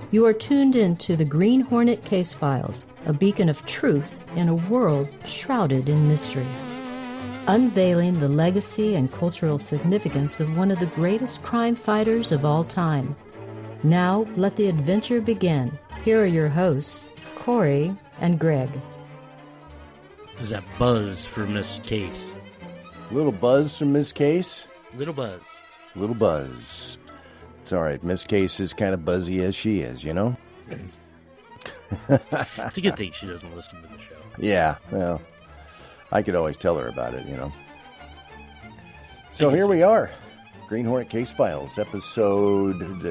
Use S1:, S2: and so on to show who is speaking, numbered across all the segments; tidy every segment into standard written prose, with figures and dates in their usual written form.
S1: You are tuned into the Green Hornet Case Files, a beacon of truth in a world shrouded in mystery. Unveiling the legacy and cultural significance of one of the greatest crime fighters of all time. Now, let the adventure begin. Here are your hosts, Corey and Greg.
S2: There's that buzz for Miss Case.
S3: Little buzz from Miss Case?
S2: Little buzz.
S3: Little buzz. It's all right. Miss Case is kind of buzzy as she is, you know?
S2: It's a good thing she doesn't listen to the show.
S3: Yeah, well, I could always tell her about it, you know? So here we are. Green Hornet Case Files,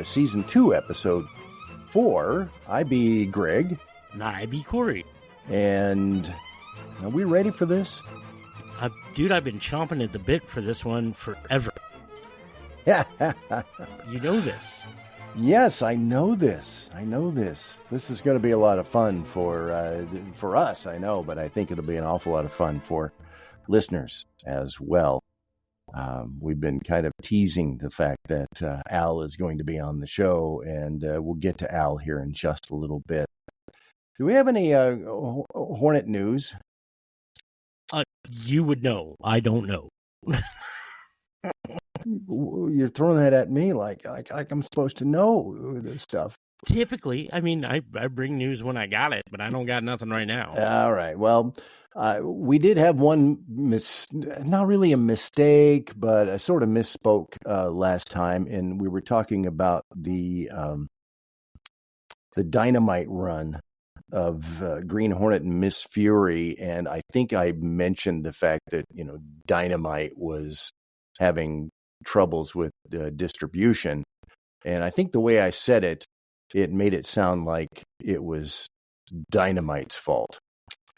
S3: Season 2, Episode 4. I be Greg.
S2: And I be Corey.
S3: And are we ready for this?
S2: Dude, I've been chomping at the bit for this one forever. You know this.
S3: Yes, I know this. This is going to be a lot of fun for us, I know, but I think it'll be an awful lot of fun for listeners as well. We've been kind of teasing the fact that Al is going to be on the show, and we'll get to Al here in just a little bit. Do we have any Hornet news?
S2: You would know. I don't know.
S3: You're throwing that at me like I'm supposed to know this stuff.
S2: Typically, I mean, I bring news when I got it, but I don't got nothing right now.
S3: All right. Well, we did have one not really a mistake, but I sort of misspoke last time, and we were talking about the dynamite run of Green Hornet and Miss Fury, and I think I mentioned the fact that, you know, Dynamite was having troubles with distribution, and I think the way I said it made it sound like it was Dynamite's fault.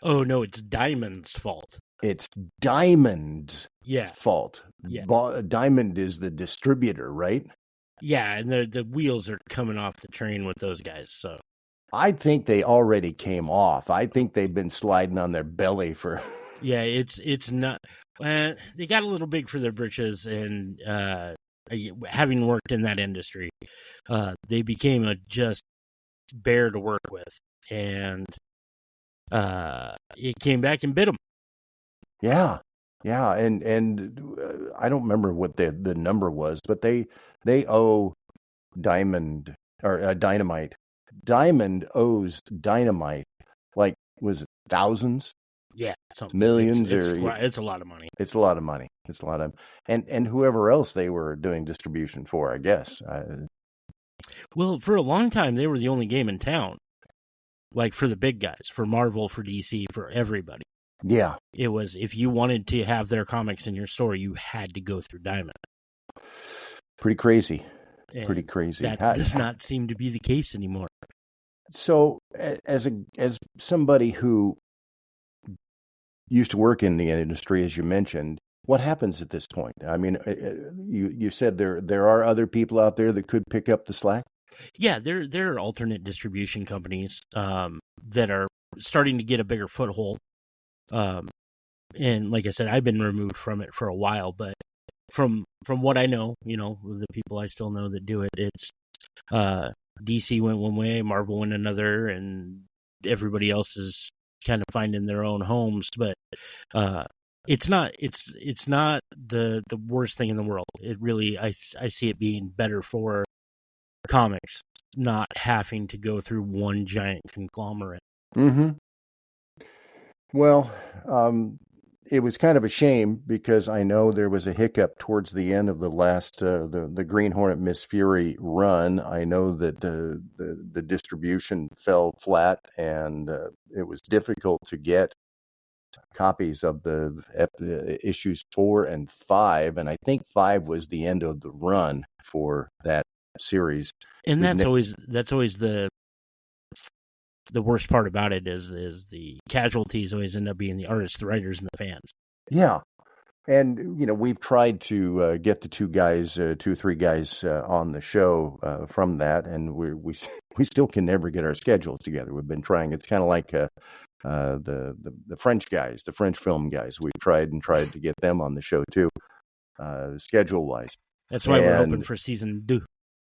S2: Oh no, it's Diamond's fault.
S3: It's Diamond's fault.
S2: Yeah.
S3: Diamond is the distributor, right?
S2: Yeah, and the wheels are coming off the train with those guys, so
S3: I think they already came off. I think they've been sliding on their belly for...
S2: Yeah, it's not... they got a little big for their britches, and having worked in that industry, they became a just bear to work with, and it came back and bit them. Yeah,
S3: and I don't remember what the number was, but they owe Diamond, or Dynamite. Diamond owes Dynamite, like, was it thousands?
S2: Yeah,
S3: millions.
S2: It's a lot of money.
S3: It's a lot of money. And whoever else they were doing distribution for, I guess.
S2: Well, for a long time, they were the only game in town. Like, for the big guys, for Marvel, for DC, for everybody.
S3: Yeah.
S2: It was, if you wanted to have their comics in your store, you had to go through Diamond.
S3: Pretty crazy.
S2: And that does not seem to be the case anymore.
S3: So, as somebody who used to work in the industry, as you mentioned, what happens at this point? I mean, you said there are other people out there that could pick up the slack?
S2: Yeah, there are alternate distribution companies that are starting to get a bigger foothold. And like I said, I've been removed from it for a while, but from what I know, you know, the people I still know that do it, it's DC went one way, Marvel went another, and everybody else is kind of finding their own homes. But it's not the worst thing in the world. It really, I see it being better for comics, not having to go through one giant conglomerate.
S3: Mm-hmm. Well, it was kind of a shame because I know there was a hiccup towards the end of the last the Green Hornet Miss Fury run. I know that the distribution fell flat, and it was difficult to get copies of the issues 4 and 5, and I think 5 was the end of the run for that series.
S2: And that's always the worst part about it is the casualties always end up being the artists, the writers, and the fans.
S3: Yeah. And, you know, we've tried to get the 2 or 3 guys on the show from that, and we still can never get our schedules together. We've been trying. It's kind of like the French guys, the French film guys. We've tried to get them on the show too, schedule-wise.
S2: That's why we're hoping for season 2.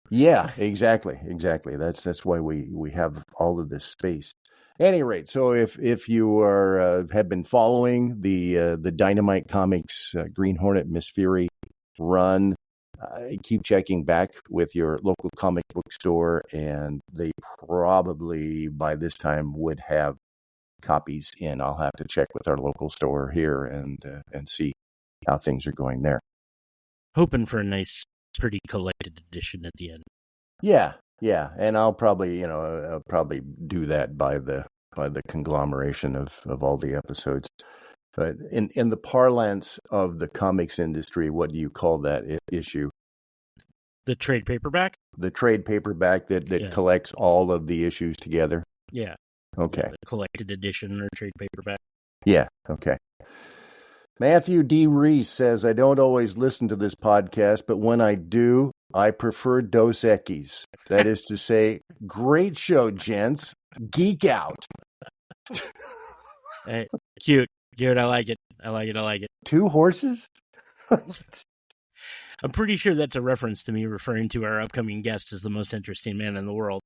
S3: Yeah, exactly. That's why we have all of this space. At any rate, so if you are have been following the Dynamite Comics Green Hornet Miss Fury run, keep checking back with your local comic book store, and they probably by this time would have copies in. I'll have to check with our local store here and see how things are going there.
S2: Hoping for a nice, pretty collected edition at the end.
S3: Yeah, and I'll probably do that by the conglomeration of all the episodes. But in the parlance of the comics industry, what do you call that issue?
S2: The trade paperback?
S3: The trade paperback that collects all of the issues together?
S2: Yeah.
S3: Okay.
S2: Yeah, the collected edition or trade paperback.
S3: Yeah, okay. Matthew D. Reese says, I don't always listen to this podcast, but when I do, I prefer Dos Equis. That is to say, great show, gents. Geek out.
S2: Hey, cute. I like it.
S3: Two horses?
S2: I'm pretty sure that's a reference to me referring to our upcoming guest as the most interesting man in the world.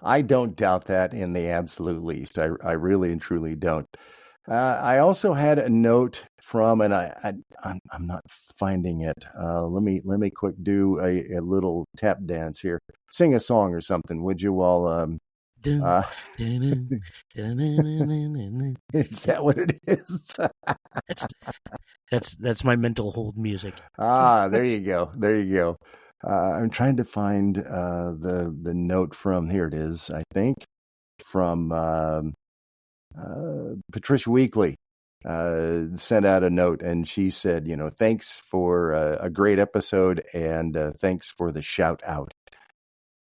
S3: I don't doubt that in the absolute least. I really and truly don't. I also had a note from, and I'm not finding it. Let me quick do a little tap dance here. Sing a song or something, would you? While is that what it is?
S2: That's my mental hold music.
S3: There you go. I'm trying to find the note from, here it is, I think, from Patricia Weekly. Sent out a note, and she said, thanks for a great episode, and thanks for the shout out.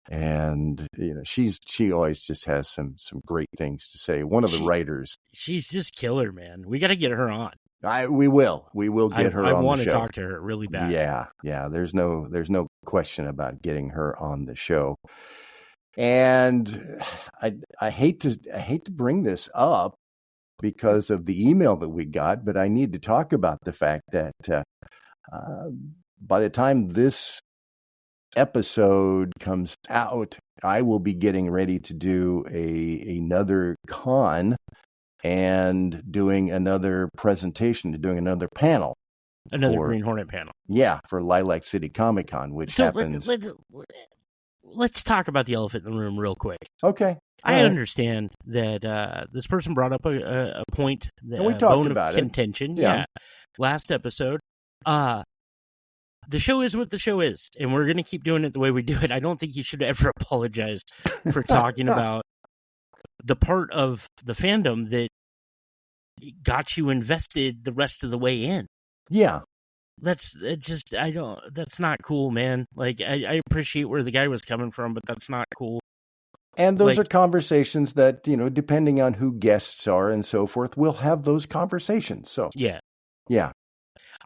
S3: And she always just has some great things to say. One of the writers.
S2: She's just killer, man. We got to get her on.
S3: We will get her on the show.
S2: I want to talk to her really bad.
S3: Yeah. There's no question about getting her on the show. And I hate to bring this up because of the email that we got, but I need to talk about the fact that by the time this episode comes out, I will be getting ready to do another con and doing another presentation, doing another panel.
S2: Another Green Hornet panel.
S3: Yeah, for Lilac City Comic Con, which happens.
S2: Let's talk about the elephant in the room real quick.
S3: Okay.
S2: I understand that this person brought up a point,
S3: and we talked about
S2: contention. Yeah. Last episode. The show is what the show is, and we're going to keep doing it the way we do it. I don't think you should ever apologize for talking about the part of the fandom that got you invested the rest of the way in.
S3: Yeah.
S2: That's not cool, man. Like, I appreciate where the guy was coming from, but that's not cool.
S3: And those are conversations that, depending on who guests are and so forth, we'll have those conversations. So, yeah.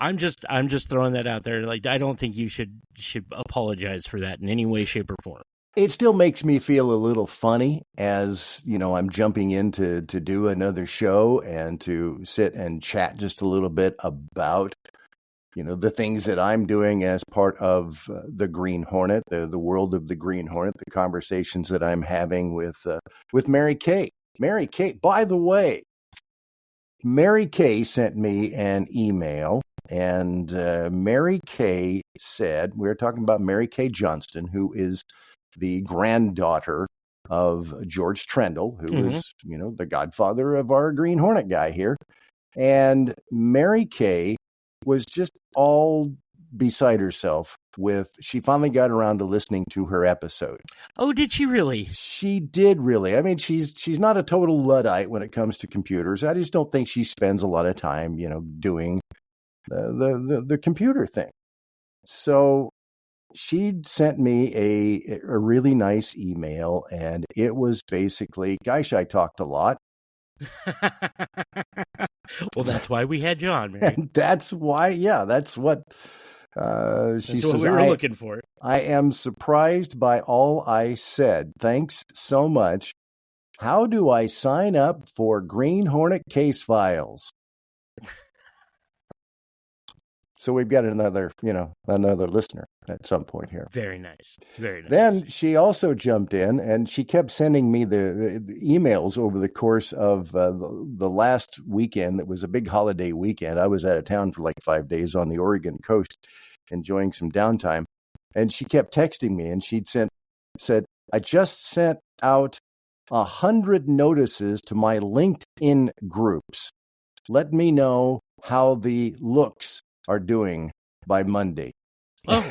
S2: I'm just throwing that out there. Like, I don't think you should apologize for that in any way, shape, or form.
S3: It still makes me feel a little funny as, I'm jumping in to do another show and to sit and chat just a little bit about, the things that I'm doing as part of the Green Hornet, the world of the Green Hornet, the conversations that I'm having with Mary Kay. Mary Kay, by the way, Mary Kay sent me an email, and Mary Kay said, we're talking about Mary Kay Johnston, who is the granddaughter of George Trendle, who is, the godfather of our Green Hornet guy here. And Mary Kay was just all beside herself she finally got around to listening to her episode.
S2: Oh, did she really?
S3: She did really. I mean, she's not a total Luddite when it comes to computers. I just don't think she spends a lot of time, doing the computer thing. So she sent me a really nice email, and it was basically, gosh, I talked a lot.
S2: Well, that's why we had you on, man.
S3: And that's why, that's what she says.
S2: We were looking for.
S3: I am surprised by all I said. Thanks so much. How do I sign up for Green Hornet case files? So we've got another listener at some point here.
S2: Very nice. Very nice.
S3: Then she also jumped in and she kept sending me the emails over the course of the last weekend. That was a big holiday weekend. I was out of town for like 5 days on the Oregon coast, enjoying some downtime. And she kept texting me and said, I just sent out 100 notices to my LinkedIn groups. Let me know how the looks are doing by Monday.
S2: Oh,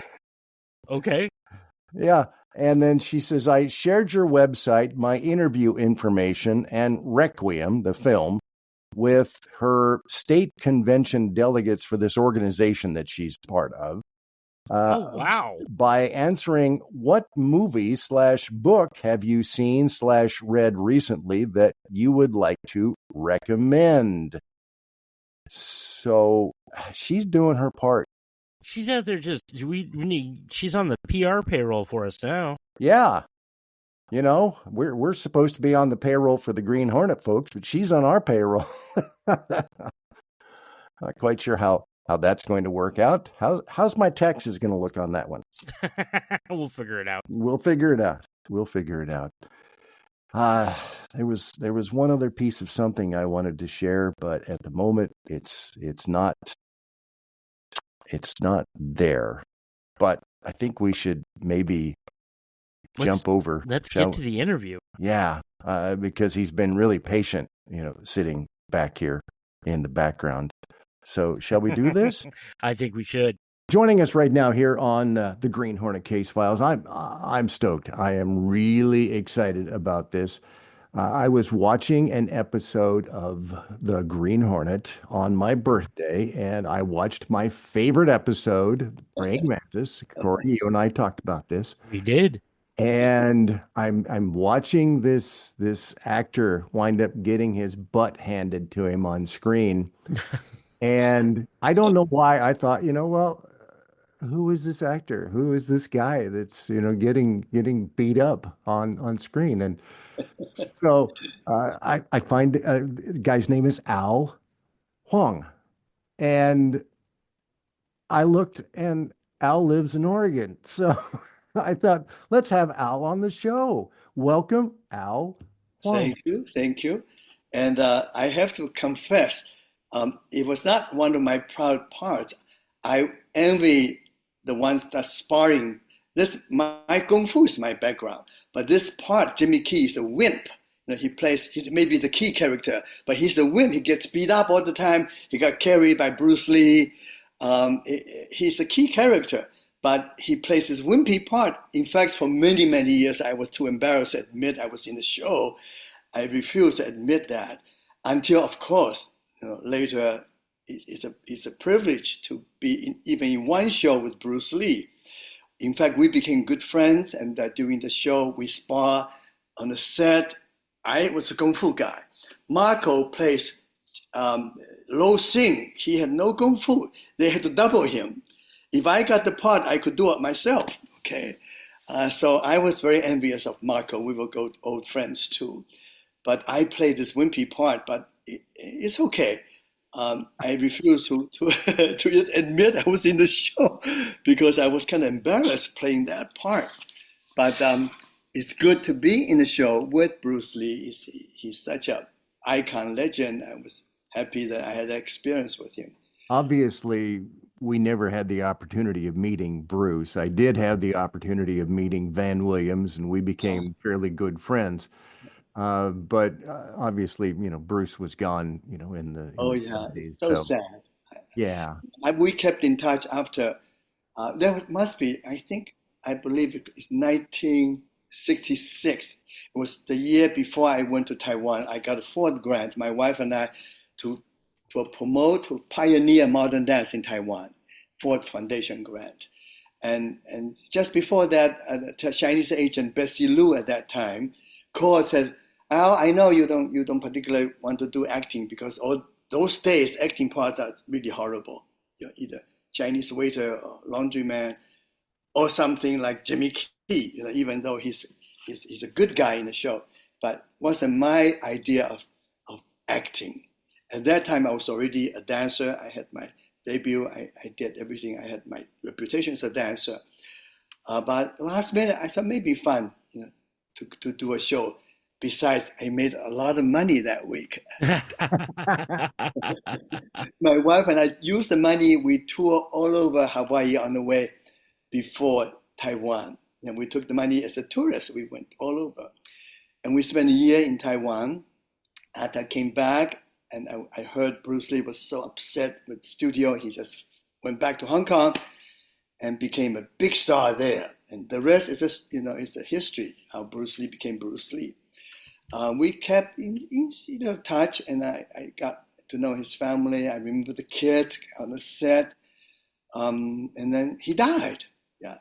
S2: okay.
S3: Yeah. And then she says, I shared your website, my interview information, and Requiem, the film, with her state convention delegates for this organization that she's part of.
S2: Oh, wow.
S3: By answering, what movie/book have you seen/read recently that you would like to recommend? So she's doing her part.
S2: She's out there she's on the PR payroll for us now.
S3: Yeah. You know, we're supposed to be on the payroll for the Green Hornet folks, but she's on our payroll. Not quite sure how that's going to work out. How's my taxes going to look on that one?
S2: We'll figure it out.
S3: We'll figure it out. There was one other piece of something I wanted to share, but at the moment it's not there. But I think we should maybe jump over.
S2: Let's get to the interview.
S3: Yeah, because he's been really patient, sitting back here in the background. So shall we do this?
S2: I think we should.
S3: Joining us right now here on the Green Hornet Case Files, I'm stoked. I am really excited about this. I was watching an episode of the Green Hornet on my birthday, and I watched my favorite episode, Praying Mantis. Corey, you and I talked about this.
S2: We did.
S3: And I'm watching this actor wind up getting his butt handed to him on screen. And I don't know why I thought, well, who is this actor? Who is this guy that's, getting beat up on screen? And so I find the guy's name is Huang. And I looked, and Al lives in Oregon. So I thought, let's have Al on the show. Welcome, Al Huang.
S4: Thank you. And I have to confess, it was not one of my proud parts. I envy the ones that sparring. My kung fu is my background, but this part, Jimmy Key is a wimp. He's maybe the key character, but he's a wimp. He gets beat up all the time. He got carried by Bruce Lee. He's a key character, but he plays his wimpy part. In fact, for many, many years, I was too embarrassed to admit I was in the show. I refused to admit that until, of course, later it's a privilege to be even in one show with Bruce Lee. In fact, we became good friends, and during the show, we spar on the set. I was a kung fu guy. Marco plays Lo Sing. He had no kung fu. They had to double him. If I got the part, I could do it myself. Okay, so I was very envious of Marco. We were old friends too. But I played this wimpy part, but it's okay. I refuse to admit I was in the show because I was kind of embarrassed playing that part. But it's good to be in the show with Bruce Lee. He's such an icon legend. I was happy that I had that experience with him.
S3: Obviously, we never had the opportunity of meeting Bruce. I did have the opportunity of meeting Van Williams, and we became fairly good friends. But obviously, Bruce was gone, in the 70s.
S4: So sad.
S3: Yeah.
S4: We kept in touch after, there must be, I believe it's 1966. It was the year before I went to Taiwan. I got a Ford grant, my wife and I, to pioneer modern dance in Taiwan, Ford Foundation grant. And just before that, the Chinese agent Bessie Liu at that time called and said, Al, I know you don't particularly want to do acting because all those days acting parts are really horrible. Either Chinese waiter or laundryman or something like Jimmy Key, even though he's a good guy in the show. But wasn't my idea of acting. At that time, I was already a dancer. I had my debut, I did everything. I had my reputation as a dancer. But last minute, I thought maybe fun, to do a show. Besides, I made a lot of money that week. My wife and I used the money. We toured all over Hawaii on the way before Taiwan. And we took the money as a tourist. We went all over. And we spent a year in Taiwan. After I came back, and I heard Bruce Lee was so upset with the studio, he just went back to Hong Kong and became a big star there. And the rest is just, it's a history, how Bruce Lee became Bruce Lee. We kept in touch, and I got to know his family. I remember the kids on the set. And then he died. Yeah.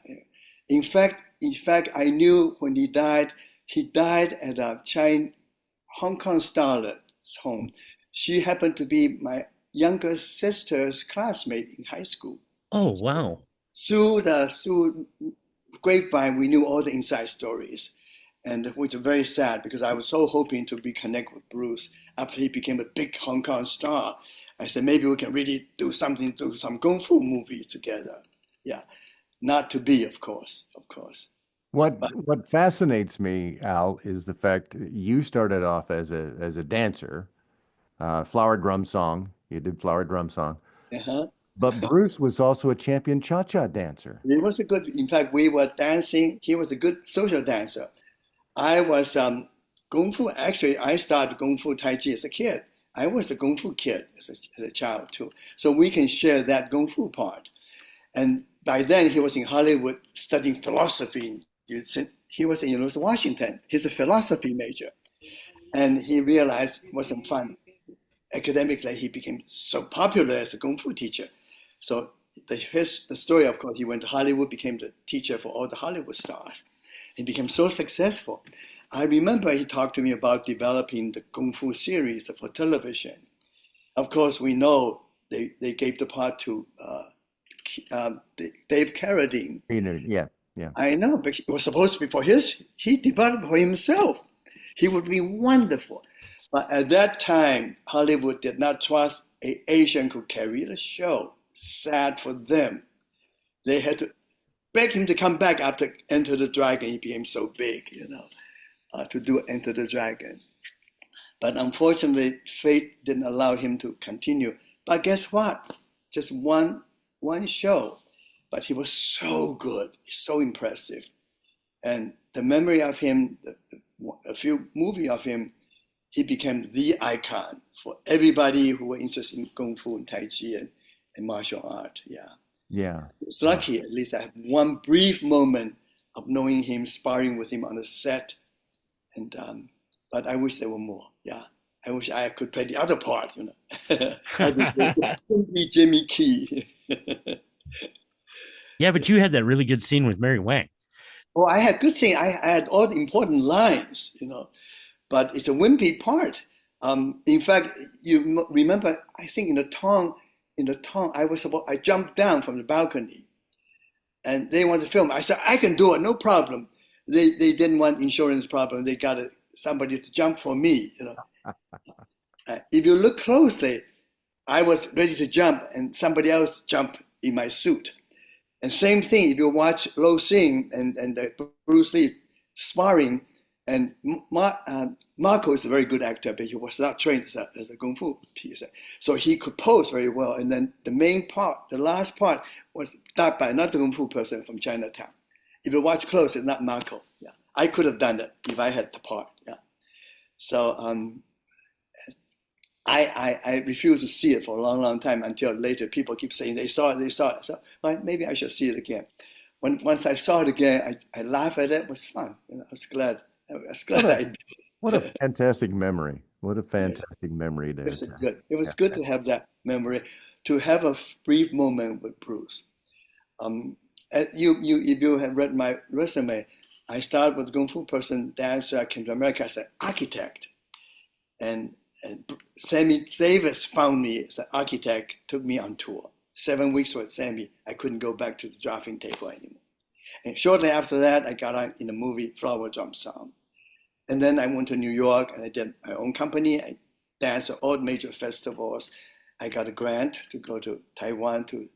S4: In fact, I knew when he died at a Hong Kong starlet's home. She happened to be my younger sister's classmate in high school.
S2: Oh, wow.
S4: Through grapevine, we knew all the inside stories, and which was very sad because I was so hoping to reconnect with Bruce after he became a big Hong Kong star. I said, maybe we can really do some Kung Fu movies together. Yeah, not to be, of course.
S3: What fascinates me, Al, is the fact that you started off as a dancer, flower drum song. You did flower drum song.
S4: Uh-huh.
S3: But Bruce was also a champion cha-cha dancer.
S4: He was in fact, we were dancing. He was a good social dancer. I was Kung Fu. Actually, I started Kung Fu Tai Chi as a kid. I was a Kung Fu kid as a child too. So we can share that Kung Fu part. And by then, he was in Hollywood studying philosophy. He was at University of Washington. He's a philosophy major. And he realized it wasn't fun. Academically, he became so popular as a Kung Fu teacher. So the story, of course, he went to Hollywood, became the teacher for all the Hollywood stars. He became so successful. I remember he talked to me about developing the Kung Fu series for television. Of course, we know they gave the part to Dave Carradine.
S3: Yeah.
S4: I know, but it was supposed to be for he developed for himself. He would be wonderful. But at that time, Hollywood did not trust an Asian could carry the show. Sad for them. They had to beg him to come back after Enter the Dragon. He became so big, to do Enter the Dragon. But unfortunately, fate didn't allow him to continue. But guess what? Just one show. But he was so good, so impressive. And the memory of him, a few movies of him, he became the icon for everybody who were interested in Kung Fu and Tai Chi and martial art. Yeah. It's lucky, at least I have one brief moment of knowing him, sparring with him on the set. And but I wish there were more. Yeah. I wish I could play the other part, I would be Jimmy Key.
S2: Yeah, but you had that really good scene with Mary Wang.
S4: Oh, I had good scene. I had all the important lines, but it's a wimpy part. In fact, you remember, I think in the Tong, I jumped down from the balcony, and they wanted to film. I said, I can do it, no problem. They didn't want insurance problem. They got somebody to jump for me. If you look closely, I was ready to jump, and somebody else jumped in my suit. And same thing, if you watch Lo Sing and Bruce Lee sparring, and Marco is a very good actor, but he was not trained as a Kung Fu piece. So he could pose very well. And then the main part, the last part, was done by another Kung Fu person from Chinatown. If you watch close, it's not Marco. Yeah, I could have done it if I had the part. Yeah. So I refused to see it for a long, long time until later people keep saying they saw it. So well, maybe I should see it again. Once I saw it again, I laughed at it. It was fun. I was glad. I did.
S3: What a fantastic memory. What a fantastic memory it is.
S4: It was good to have that memory, to have a brief moment with Bruce. If you have read my resume, I started with Kung Fu person, dancer. I came to America as an architect. And Sammy Davis found me as an architect, took me on tour. 7 weeks with Sammy. I couldn't go back to the drafting table anymore. And shortly after that, I got on in the movie Flower Drum Song. And then I went to New York and I did my own company. I danced at all major festivals. I got a grant to go to Taiwan to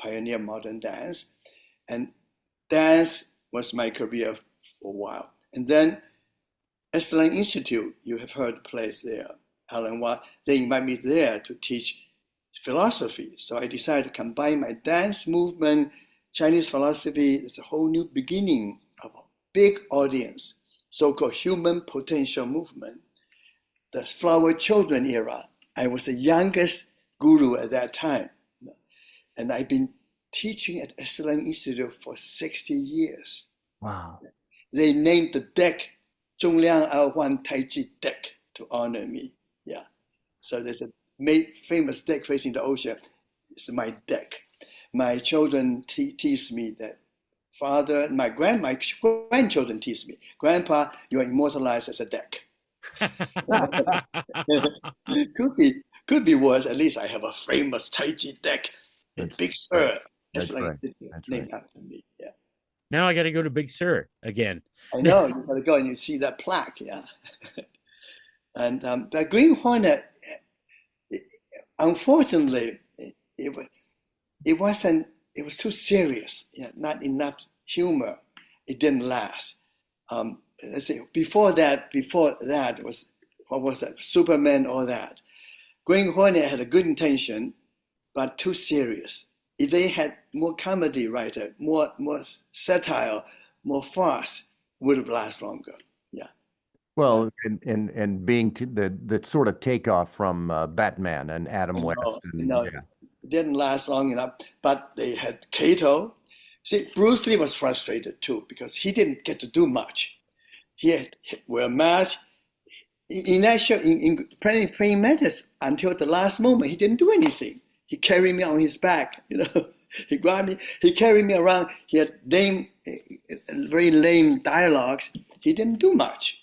S4: pioneer modern dance. And dance was my career for a while. And then Esalen Institute, you have heard the place there, Alan Watt, they invite me there to teach philosophy. So I decided to combine my dance movement, Chinese philosophy. It's a whole new beginning of a big audience, so-called human potential movement. The flower children era. I was the youngest guru at that time. And I've been teaching at Esalen Institute for 60 years.
S3: Wow.
S4: They named the deck Chungliang Huang Tai Chi deck to honor me. Yeah. So there's a famous deck facing the ocean. It's my deck. My children tease me that, Father, my grandchildren tease me, Grandpa, you are immortalized as a deck. could be worse. At least I have a famous Tai Chi deck in Big Sur.
S3: That's right.
S4: Named after me. Yeah.
S2: Now I got to go to Big Sur again.
S4: I know, you got to go and you see that plaque. Yeah. And the Green Hornet, unfortunately, it was too serious. Not enough humor. It didn't last. Let's see. Before that was, what was that? Superman, all that. Green Hornet had a good intention, but too serious. If they had more comedy writer, more satire, more farce, would have lasted longer. Yeah.
S3: Well, and being the sort of takeoff from Batman and Adam West.
S4: It didn't last long enough. But they had Kato. See, Bruce Lee was frustrated too because he didn't get to do much. He had wear a mask. In playing Mantis, until the last moment, he didn't do anything. He carried me on his back, He grabbed me. He carried me around. He had very lame dialogues. He didn't do much.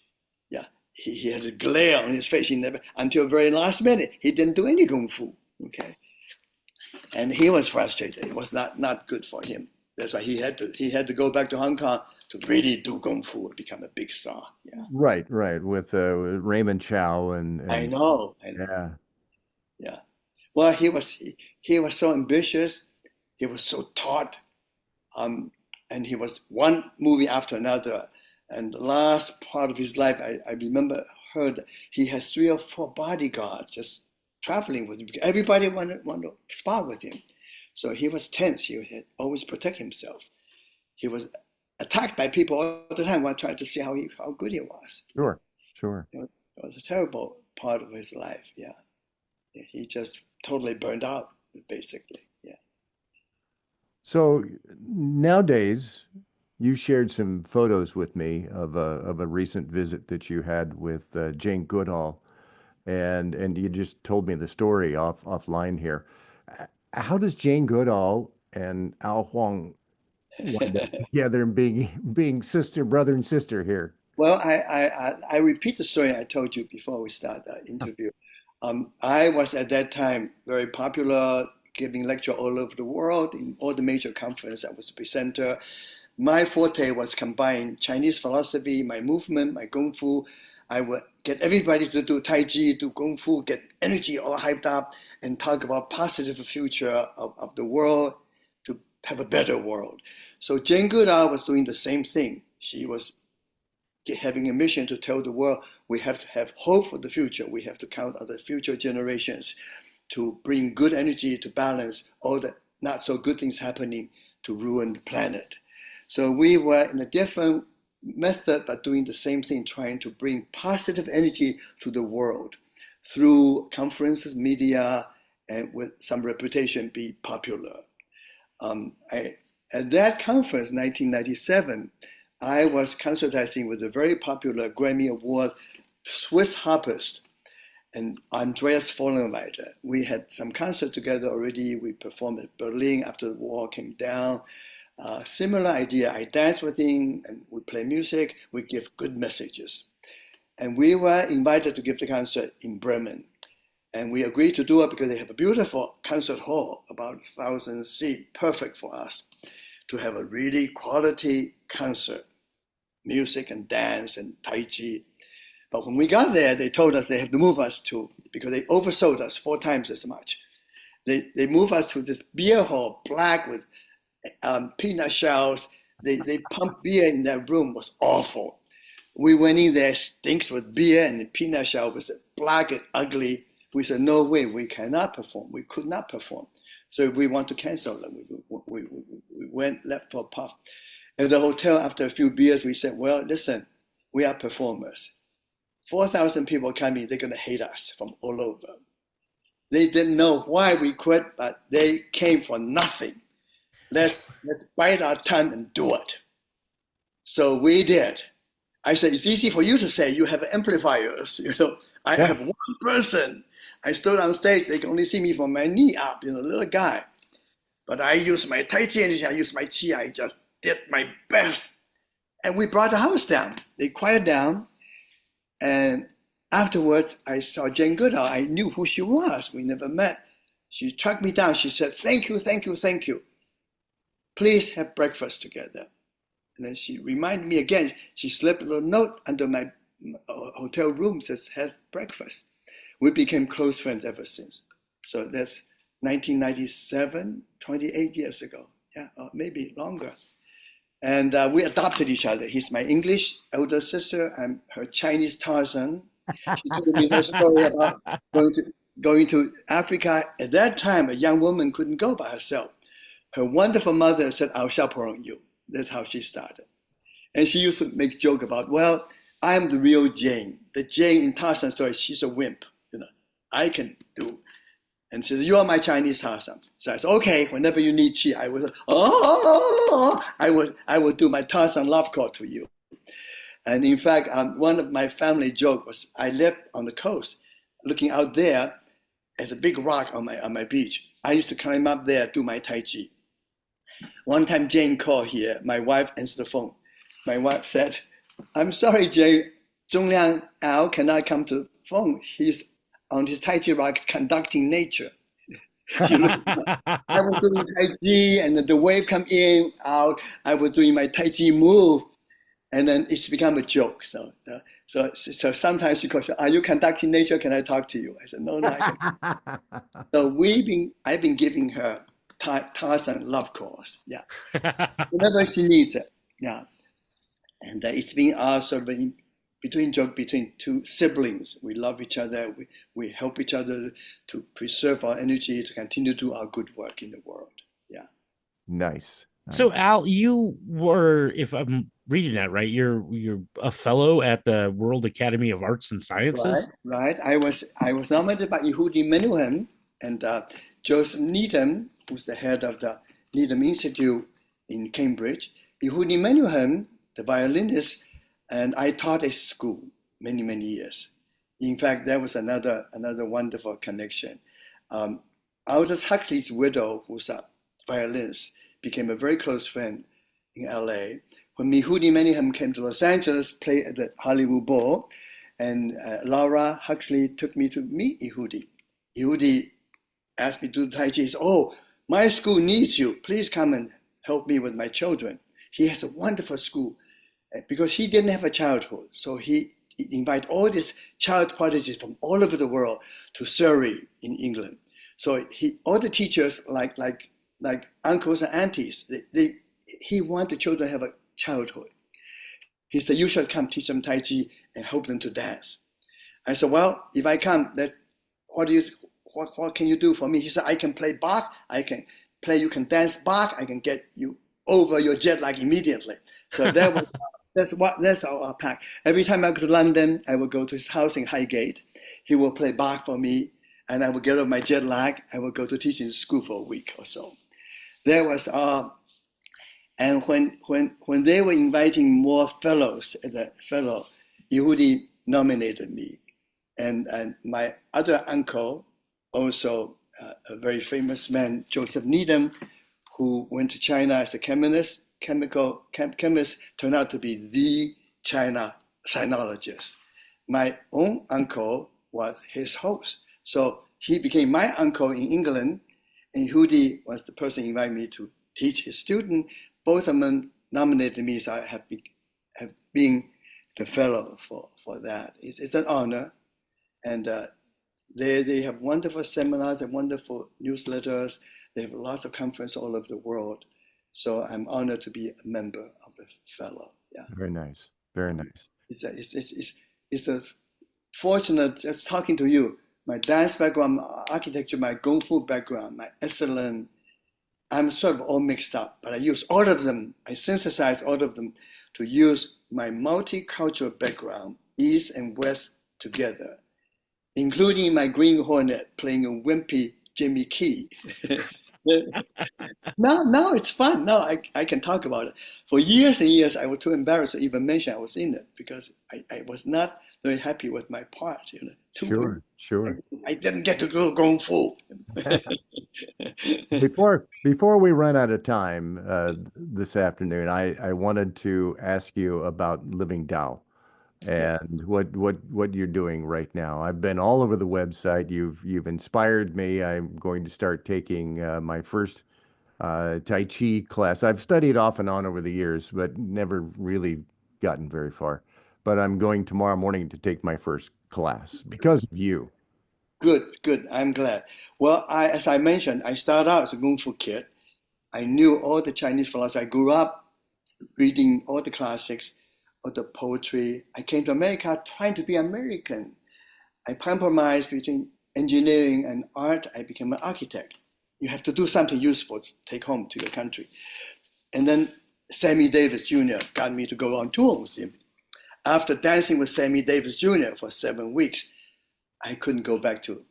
S4: Yeah, he had a glare on his face. Until very last minute, he didn't do any kung fu. Okay, and he was frustrated. It was not good for him. That's why he had to go back to Hong Kong to really do kung fu and become a big star. Yeah.
S3: Right. With Raymond Chow and
S4: I know. Yeah. Well, he was so ambitious. He was so taught, and he was one movie after another. And the last part of his life, I heard he has 3 or 4 bodyguards just traveling with him. Everybody wanted to spar with him. So he was tense. He had always protect himself. He was attacked by people all the time while trying to see how good he was.
S3: Sure.
S4: It was a terrible part of his life. Yeah. He just totally burned out, basically. Yeah.
S3: So nowadays, you shared some photos with me of a recent visit that you had with Jane Goodall, and you just told me the story offline here. How does Jane Goodall and Al Huang wind up together and being brother and sister here?
S4: Well, I repeat the story I told you before we start the interview. I was at that time very popular, giving lecture all over the world in all the major conferences. I was a presenter. My forte was combine Chinese philosophy, my movement, my kung fu. I would get everybody to do Tai Chi, do kung fu, get energy all hyped up, and talk about positive future of the world to have a better world. So Jane Goodall was doing the same thing. She was having a mission to tell the world we have to have hope for the future. We have to count on the future generations to bring good energy to balance all the not so good things happening to ruin the planet. So we were in a different method, but doing the same thing, trying to bring positive energy to the world through conferences, media, and with some reputation, be popular. At that conference, 1997, I was concertizing with a very popular Grammy Award Swiss harpist and Andreas Vollenweider. We had some concert together already. We performed at Berlin after the wall came down. Similar idea. I dance with him and we play music. We give good messages. And we were invited to give the concert in Bremen. And we agreed to do it because they have a beautiful concert hall, about 1,000 seats, perfect for us to have a really quality concert, music and dance and Tai Chi. But when we got there, they told us they have to move us because they oversold us 4 times as much. They moved us to this beer hall, black with peanut shells. They pumped beer in that room. It was awful. We went in there, stinks with beer, and the peanut shell was black and ugly. We said, no way, we cannot perform. We could not perform. So we want to cancel them. We went, left for a puff. At the hotel, after a few beers, we said, well, listen, we are performers. 4,000 people coming, they're going to hate us from all over. They didn't know why we quit, but they came for nothing. Let's bite our tongue and do it. So we did. I said, it's easy for you to say you have amplifiers. I have one person. I stood on stage. They can only see me from my knee up, little guy. But I used my Tai Chi energy. I used my Chi. I just did my best. And we brought the house down. They quieted down. And afterwards, I saw Jane Goodall. I knew who she was. We never met. She tracked me down. She said, thank you, thank you, thank you. Please have breakfast together. And then she reminded me again. She slipped a little note under my hotel room, says, have breakfast. We became close friends ever since. So that's 1997, 28 years ago. Yeah, or maybe longer. And we adopted each other. He's my English elder sister. I'm her Chinese Tarzan. She told me her story about going to Africa. At that time, a young woman couldn't go by herself. Her wonderful mother said, I'll chaperone you. That's how she started. And she used to make joke about, well, I'm the real Jane. The Jane in Tarzan's story, she's a wimp. I can do. And she said, you are my Chinese Tarzan. So I said, okay, whenever you need Qi, I would do my Tarzan love call to you. And in fact, one of my family joke was I lived on the coast, looking out there as a big rock on my beach. I used to climb up there, do my Tai Chi. One time Jane called here, my wife answered the phone. My wife said, I'm sorry, Jane, Chungliang Al cannot come to the phone. He's on his Tai Chi rock conducting nature. I was doing Tai Chi and then the wave come in, out. I was doing my Tai Chi move. And then it's become a joke. So sometimes she calls, are you conducting nature? Can I talk to you? I said, no, I can't. So I've been giving her Tarzan love calls. Yeah. Whenever she needs it. Yeah. And it's been sort of between two siblings. We love each other. We help each other to preserve our energy, to continue to do our good work in the world. Yeah.
S3: Nice.
S2: So Al, you were, if I'm reading that right, you're a fellow at the World Academy of Arts and Sciences.
S4: Right. I was nominated by Yehudi Menuhin and Joseph Needham, who's the head of the Needham Institute in Cambridge. Yehudi Menuhin, the violinist, and I taught a school many, many years. In fact, that was another wonderful connection. Aldous Huxley's widow, who's a violinist, became a very close friend in LA. When Yehudi Menuhin came to Los Angeles, played at the Hollywood Bowl, and Laura Huxley took me to meet Yehudi. Yehudi asked me to do Tai Chi. He said, oh, my school needs you. Please come and help me with my children. He has a wonderful school because he didn't have a childhood. So he invited all these child prodigies from all over the world to Surrey in England. So all the teachers, like uncles and aunties, he wanted the children to have a childhood. He said, you should come teach them Tai Chi and help them to dance. I said, well, if I come, what can you do for me? He said, I can play Bach, you can dance Bach, I can get you over your jet lag immediately. So that's our pact. Every time I go to London, I will go to his house in Highgate. He will play Bach for me, and I will get over my jet lag. I will go to teaching school for a week or so. There was and when they were inviting more fellows, Yehudi nominated me, and my other uncle, also a very famous man, Joseph Needham, who went to China as a chemist, turned out to be the China sinologist. My own uncle was his host, so he became my uncle in England. And Yehudi was the person who invited me to teach his student. Both of them nominated me, so I have been the fellow for that. It's an honor. And They have wonderful seminars and wonderful newsletters. They have lots of conferences all over the world. So I'm honored to be a member of the fellow. Yeah.
S3: Very nice. Very nice.
S4: It's a fortunate just talking to you. My dance background, my architecture, my Kung Fu background, my excellent, I'm sort of all mixed up, but I use all of them. I synthesize all of them to use my multicultural background, East and West together, including my Green Hornet playing a wimpy Jimmy Key. Now it's fun. Now I can talk about it. For years and years, I was too embarrassed to even mention I was in it because I was not very happy with my part.
S3: Sure.
S4: I didn't get to go Kung Fu.
S3: Before we run out of time this afternoon, I wanted to ask you about Living Tao and what you're doing right now. I've been all over the website. You've inspired me. I'm going to start taking my first Tai Chi class. I've studied off and on over the years, but never really gotten very far. But I'm going tomorrow morning to take my first class because of you.
S4: Good. I'm glad. Well, as I mentioned, I started out as a Kung Fu kid. I knew all the Chinese philosophy. I grew up reading all the classics, all the poetry. I came to America trying to be American. I compromised between engineering and art. I became an architect. You have to do something useful to take home to your country. And then Sammy Davis Jr. got me to go on tour with him. After dancing with Sammy Davis Jr. for 7 weeks, I couldn't go back to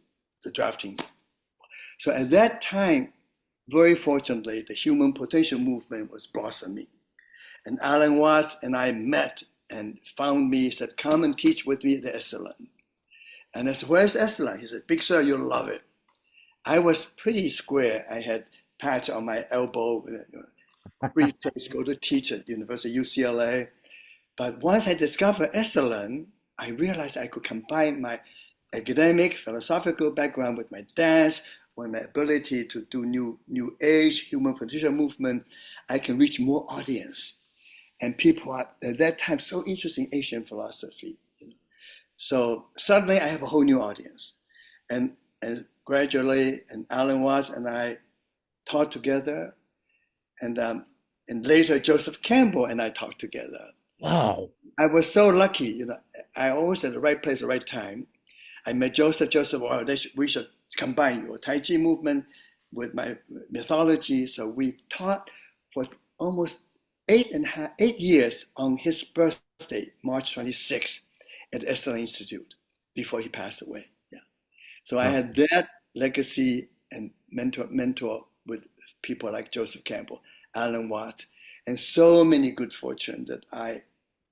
S4: the drafting. So at that time, very fortunately, the human potential movement was blossoming. And Alan Watts and I met and found me, said, come and teach with me the Esalen. And I said, where's Esalen? He said, Big Sir, you'll love it. I was pretty square. I had patch on my elbow, briefcase, go to teach at the University of UCLA. But once I discovered Esalen, I realized I could combine my academic, philosophical background with my dance, with my ability to do new age, human potential movement. I can reach more audience. And people are, at that time, so interested in Asian philosophy. So suddenly I have a whole new audience. And gradually, and Alan Watts and I taught together. And later, Joseph Campbell and I taught together.
S2: Wow.
S4: I was so lucky, I always at the right place at the right time. I met Joseph. Well, we should combine your Tai Chi movement with my mythology. So we taught for almost 8 years on his birthday, March 26th, at the Esalen Institute before he passed away. Yeah. So I had that legacy and mentor with people like Joseph Campbell, Alan Watts, and so many good fortune that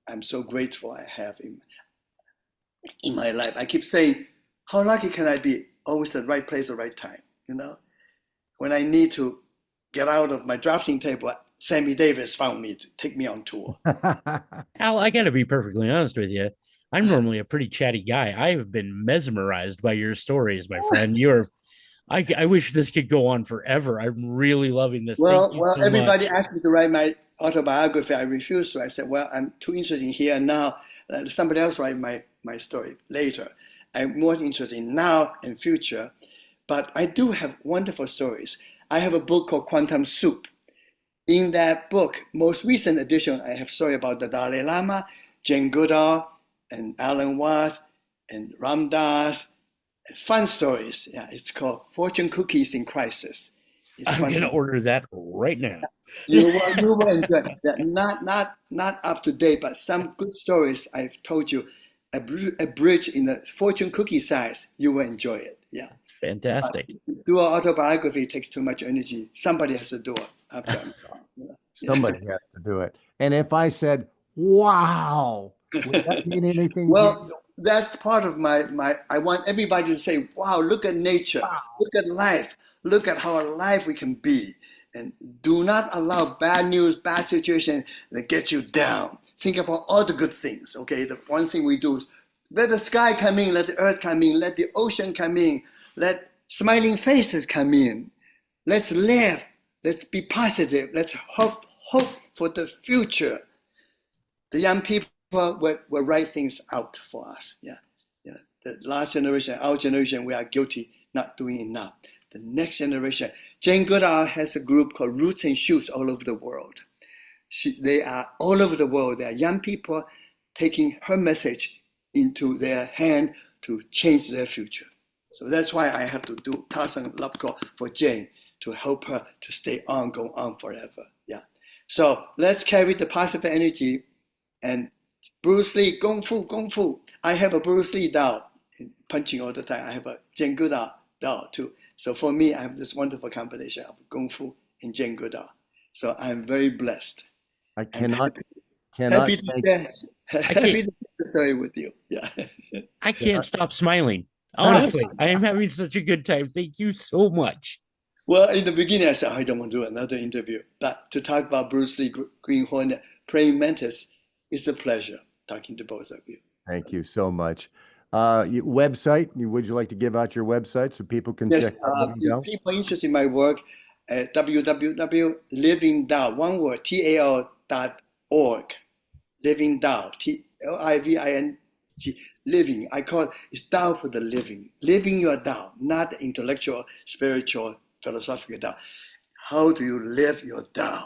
S4: I'm so grateful I have in my life. I keep saying, how lucky can I be? Always at the right place at the right time, When I need to get out of my drafting table, Sammy Davis found me to take me on tour.
S2: Al, I got to be perfectly honest with you. I'm normally a pretty chatty guy. I have been mesmerized by your stories, my friend. I wish this could go on forever. I'm really loving this.
S4: Well,
S2: so
S4: everybody
S2: much.
S4: asked me to write my autobiography. I refused to. I said, well, I'm too interested in here and now. Let somebody else write my story later. I'm more interested in now and future. But I do have wonderful stories. I have a book called Quantum Soup. In that book, most recent edition, I have story about the Dalai Lama, Jane Goodall, and Alan Watts, and Ram Dass. Fun stories. Yeah, it's called Fortune Cookies in Crisis.
S2: I'm going to order that right now.
S4: You will enjoy that. Not up to date, but some good stories I've told you. A bridge in the fortune cookie size. You will enjoy it. Yeah.
S2: Fantastic.
S4: Do an autobiography takes too much energy. Somebody has to do it after I'm gone.
S3: Somebody has to do it. And if I said, wow, would that mean anything?
S4: Well, that's part of my, I want everybody to say, wow, look at nature, look at life, look at how alive we can be. And do not allow bad news, bad situation that get you down. Think about all the good things, okay? The one thing we do is let the sky come in, let the earth come in, let the ocean come in, let smiling faces come in. Let's live, let's be positive, let's hope for the future. The young people will write things out for us. Yeah. the last generation, our generation, we are guilty not doing enough. The next generation, Jane Goodall has a group called Roots and Shoots all over the world. They are all over the world. They are young people taking her message into their hand to change their future. So that's why I have to do Tarzan Love Call for Jane to help her to stay on, go on forever. Yeah. So let's carry the positive energy. And Bruce Lee, Kung Fu, Kung Fu. I have a Bruce Lee doll, punching all the time. I have a Jane Goodall doll too. So for me, I have this wonderful combination of Kung Fu and Jane Goodall. So I'm very blessed.
S3: I cannot
S4: happy to share the story with you. Yeah.
S2: I can't stop smiling. Honestly, I am having such a good time. Thank you so much.
S4: Well, in the beginning, I said, I don't want to do another interview. But to talk about Bruce Lee, Green Hornet, Praying Mantis, it's a pleasure talking to both of you.
S3: Thank you so much. Website, would you like to give out your website so people can check out?
S4: People interested in my work at www.livingdao, one word, TAL.org. Living Dao, Living, living. I call it's Dao for the living. Living your Dao, not intellectual, spiritual, philosophical Dao. How do you live your Dao?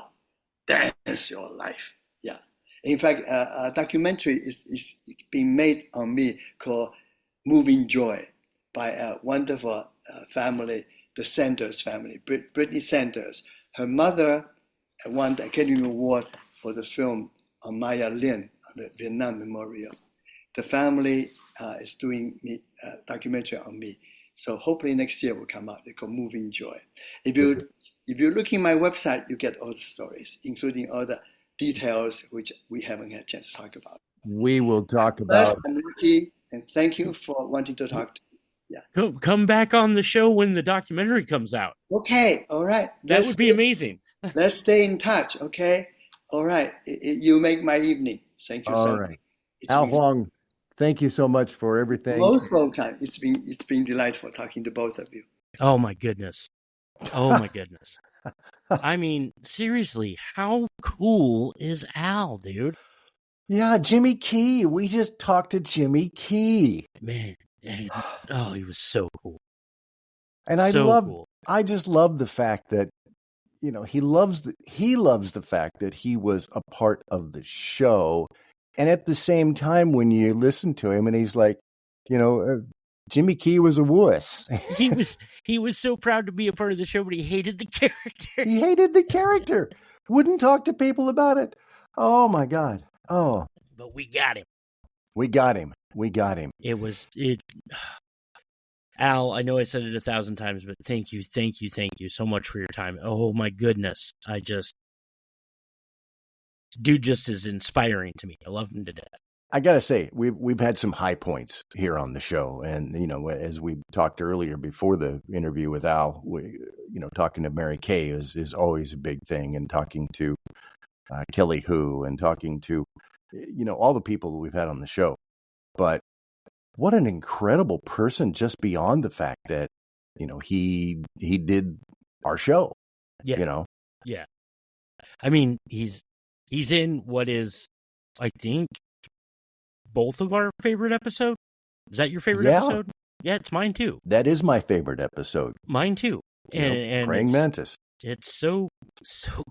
S4: That's your life. Yeah. In fact, a documentary is being made on me called Moving Joy by a wonderful family, the Sanders family, Brittany Sanders. Her mother won the Academy Award for the film on Maya Lin, on the Vietnam Memorial. The family is doing a documentary on me. So hopefully next year will come out. It's called Moving Joy. If you're looking at my website, you get all the stories, including all the details which we haven't had a chance to talk about.
S3: We will talk about.
S4: And thank you for wanting to talk to me.
S2: Yeah. Come back on the show when the documentary comes out.
S4: Okay. All right.
S2: That would be amazing.
S4: Let's stay in touch. Okay. All right. You make my evening. Thank you so much.
S3: Al Huang, thank you so much for everything.
S4: Most welcome. It's been delightful talking to both of you.
S2: Oh my goodness. Oh my goodness. I mean, seriously, how cool is Al, dude?
S3: Yeah, Jimmy Key. We just talked to Jimmy Key.
S2: Man, oh, he was so cool.
S3: And I just love the fact that, you know, he loves the fact that he was a part of the show. And at the same time, when you listen to him and he's like, you know, Jimmy Key was a wuss.
S2: He was so proud to be a part of the show, but he hated the character.
S3: He hated the character. Wouldn't talk to people about it. Oh my God. Oh.
S2: But we got him.
S3: We got him.
S2: Al, I know I said it 1,000 times, but thank you so much for your time. Oh my goodness. Dude just is inspiring to me. I love him to death.
S3: I gotta say, we've had some high points here on the show, and you know, as we talked earlier before the interview with Al, talking to Mary Kay is always a big thing, and talking to Kelly Hu, and talking to all the people that we've had on the show. But what an incredible person! Just beyond the fact that he did our show.
S2: Yeah. Yeah. I mean, he's in what is, I think, both of our favorite episode. Is that your favorite episode? Yeah, it's mine too.
S3: That is my favorite episode.
S2: Mine too. And
S3: Praying Mantis.
S2: It's so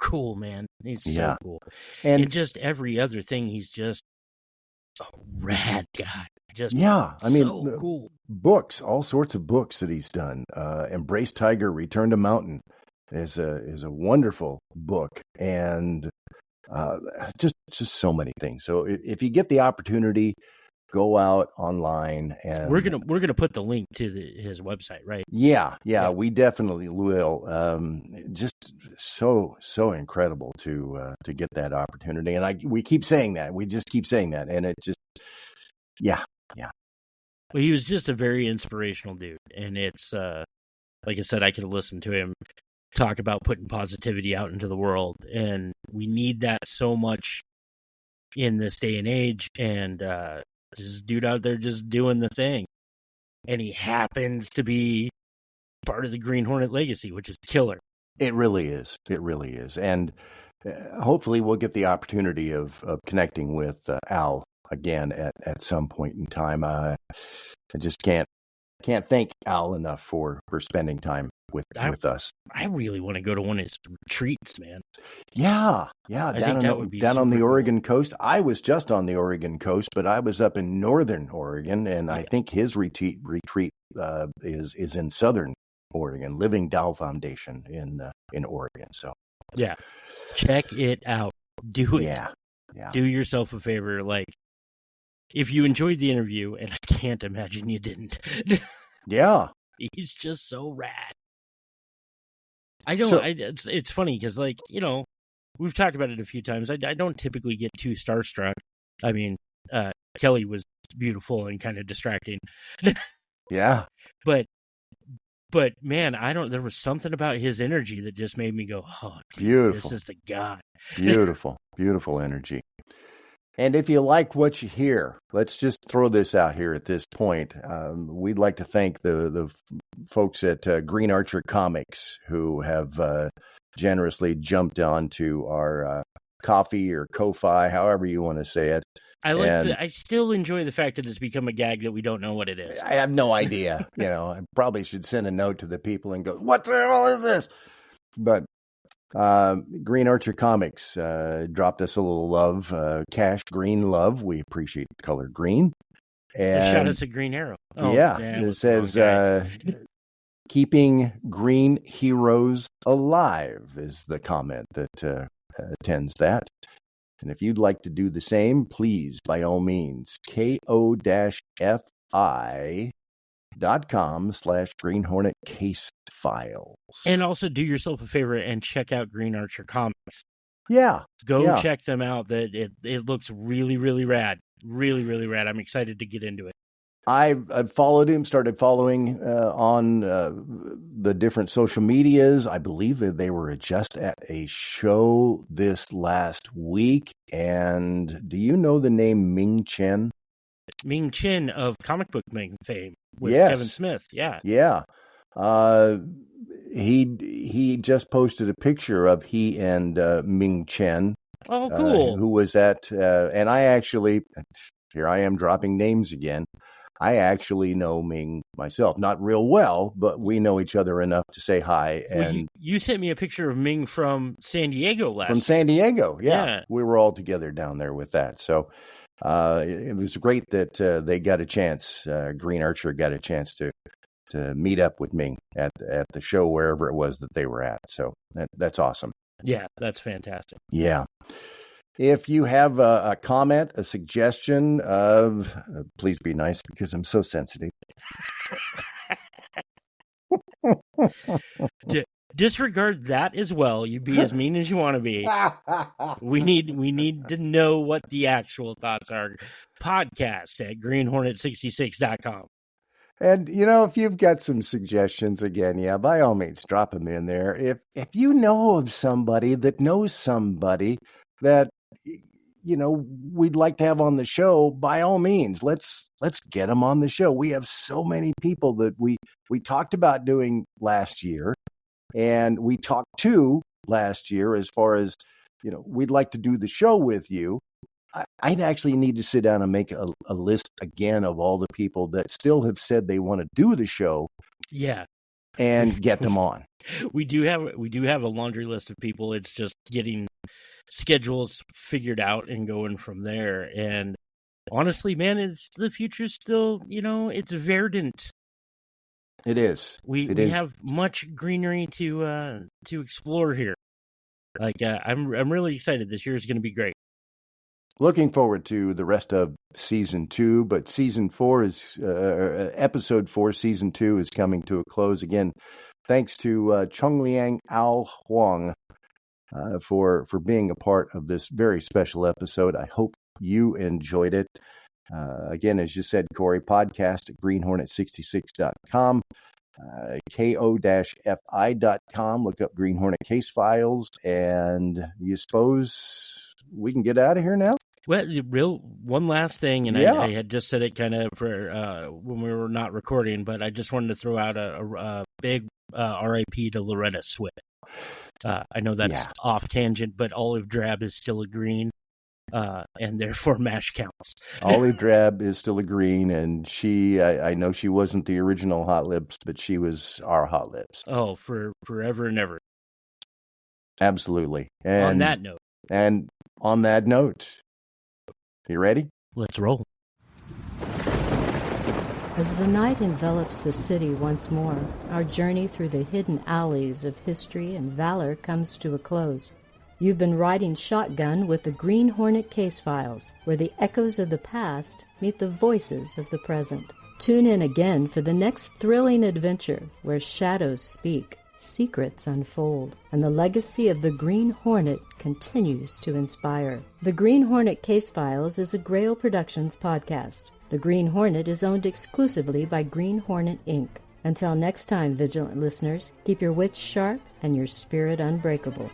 S2: cool, man. He's so cool. And just every other thing, he's just a rad guy.
S3: So
S2: cool.
S3: Books, all sorts of books that he's done. Embrace Tiger, Return to Mountain is a wonderful book, and just so many things. So if you get the opportunity, go out online, and
S2: we're gonna put the link to his website, right?
S3: Yeah, we definitely will. Just so incredible to get that opportunity, and we keep saying that. We just keep saying that, and it just yeah.
S2: Well, he was just a very inspirational dude, and it's like I said, I could listen to him talk about putting positivity out into the world, and we need that so much in this day and age. And this dude out there just doing the thing, and he happens to be part of the Green Hornet legacy, which is killer.
S3: It really is, and hopefully we'll get the opportunity of connecting with Al again at some point in time. I just can't thank Al enough for spending time with us.
S2: I really want to go to one of his retreats, man.
S3: Yeah,
S2: I think that would be
S3: down on the
S2: super cool.
S3: Oregon coast. I was just on the Oregon coast, but I was up in northern Oregon, and I think his retreat is in southern Oregon, Living Tao Foundation in Oregon. So
S2: yeah, check it out. Do it.
S3: Yeah.
S2: Do yourself a favor, like. If you enjoyed the interview, and I can't imagine you didn't.
S3: Yeah.
S2: He's just so rad. It's funny because, like, you know, we've talked about it a few times. I don't typically get too starstruck. I mean, Kelly was beautiful and kind of distracting.
S3: Yeah.
S2: But man, there was something about his energy that just made me go, oh, dude,
S3: beautiful.
S2: This is the guy.
S3: Beautiful energy. And if you like what you hear, let's just throw this out here at this point. We'd like to thank the folks at Green Archer Comics who have generously jumped onto our Ko-fi or Ko-fi, however you want to say it.
S2: I still enjoy the fact that it's become a gag that we don't know what it is.
S3: I have no idea. I probably should send a note to the people and go, what the hell is this? But Green Archer Comics dropped us a little love, cash green love. We appreciate the color green. And
S2: they shot us a green arrow. Oh,
S3: yeah, it says keeping green heroes alive is the comment that attends that. And if you'd like to do the same, please, by all means, ko-fi.com/Green Hornet Case Files.
S2: And also do yourself a favor and check out Green Archer Comics.
S3: Yeah.
S2: Go check them out. That it looks really, really rad. Really, really rad. I'm excited to get into it.
S3: I've followed him, started following on the different social medias. I believe that they were just at a show this last week. And do you know the name Ming Chen?
S2: Ming Chen of Comic Book fame with
S3: Yes.
S2: Kevin Smith. Yeah.
S3: Yeah. He just posted a picture of he and Ming Chen.
S2: Oh, cool.
S3: Who was at, and I actually, here I am dropping names again. I actually know Ming myself, not real well, but we know each other enough to say hi. And
S2: you sent me a picture of Ming from San Diego last year.
S3: From San Diego, yeah. We were all together down there with that. So it was great that they got a chance, Green Archer got a chance to meet up with Ming at the show, wherever it was that they were at. So that's awesome.
S2: Yeah, that's fantastic.
S3: Yeah. If you have a comment, a suggestion, please be nice because I'm so sensitive.
S2: Disregard that as well. You be as mean as you want to be. We need to know what the actual thoughts are. Podcast at greenhornet66.com.
S3: And, if you've got some suggestions, again, by all means, drop them in there. If you know of somebody that knows somebody that, we'd like to have on the show, by all means, let's get them on the show. We have so many people that we talked about doing last year, and we talked to last year as far as, we'd like to do the show with you. I'd actually need to sit down and make a list again of all the people that still have said they want to do the show.
S2: Yeah.
S3: And get them on.
S2: We do have a laundry list of people. It's just getting schedules figured out and going from there. And honestly, man, the future's still, it's verdant.
S3: It is.
S2: We have much greenery to explore here. Like I'm really excited. This year is going to be great.
S3: Looking forward to the rest of season 2, but season 4 is episode 4, season 2 is coming to a close again. Thanks to Chungliang Huang for being a part of this very special episode. I hope you enjoyed it. Again, as you said, Corey, podcast at greenhornet66.com, ko-fi.com. Look up Green Hornet Case Files, and you suppose we can get out of here now?
S2: Well, one last thing, and I had just said it kind of for when we were not recording, but I just wanted to throw out a big RIP to Loretta Swit. I know that's off tangent, but olive drab is still a green. and therefore mash counts.
S3: Olive Drab is still a green, and I know she wasn't the original Hot Lips, but she was our Hot Lips.
S2: Oh, for forever and ever.
S3: Absolutely. And
S2: on that note,
S3: you ready?
S2: Let's roll.
S1: As the night envelops the city once more, our journey through the hidden alleys of history and valor comes to a close. You've been riding shotgun with the Green Hornet Case Files, where the echoes of the past meet the voices of the present. Tune in again for the next thrilling adventure, where shadows speak, secrets unfold, and the legacy of the Green Hornet continues to inspire. The Green Hornet Case Files is a Grail Productions podcast. The Green Hornet is owned exclusively by Green Hornet, Inc. Until next time, vigilant listeners, keep your wits sharp and your spirit unbreakable.